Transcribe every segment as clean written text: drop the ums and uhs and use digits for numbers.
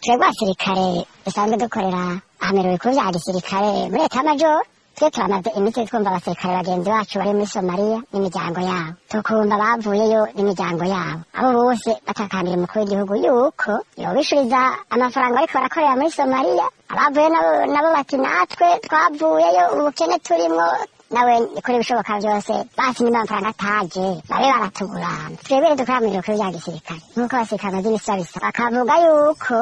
twebwe abasirikare dusanzwe dukorera ahamerewe ku vya gisirikare muri leta y'amajoro twe turamaze iminsi twumva abasirikare bagenzi bacu bari muri Somaliya n'imiryango yabo tukumva bavuyeyo n'imiryango yabo abo bose batakambira umukuru w'igihugu yuko yobishuriza amafaranga bariko barakorera muri Somaliya abavuye nabo bati natwe twavuyeyo ubukene turimwo nawe ikora ibishoboka byose basi niba amafaranga ataje babe baratugurana twebwe dukoramira ku vya gisirikare nk'uko abasirikare bazi ibisabisa bakavuga yuko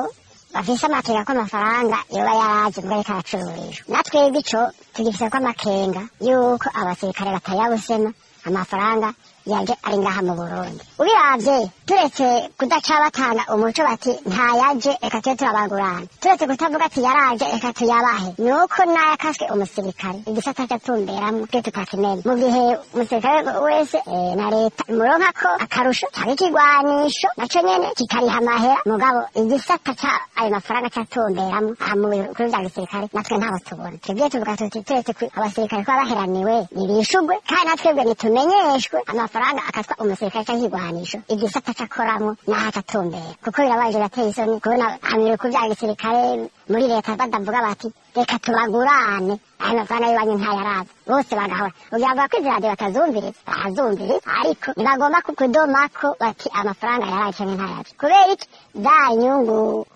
bafise amakenga ko amafaranga yoba yaraje mbwa ariko aracururishwa natwebwe ico tugifise ko amakenga yuko abasirikare batayabusema amafaranga yaje ari ngaha mu Burundi ubiravye turetse kudaca batanga umuco bati ntayaje reka tube turabagurana turetse kutavuga ati yaraje reka tuyabahe nuko nayakaswe umusirikare igisata catumberamwo twe tutakimenye mu gihe umusirikare wese na leta muronka ko akarusho canke ikigwanisho naco nyene kikariha amahera mugabo igisata ca ayo mafaranga catumberamwo kuri vya gisirikare natwe ntabo tubona twebwe tuvuga tuti turetse abasirikare ko baheraniwe nibishugwe kandi natwebwe nitumenyeshwe amafaranga akatwa umusirikare canke igwanisho igisata cakoramwo naho acatumbera kuko birabaje birateye isoni kubona ahamiriwe ku vya gisirikare muri leta badavuga bati reka tubagurane ayo mafaranga y'ibanye ntayaraza bose bagahora ugirango ko izi radiyo batazumviriza barazumviriza ariko ntibagomba kukudomako bati amafaranga yaraje canke ntayaje kubera iki za nyungu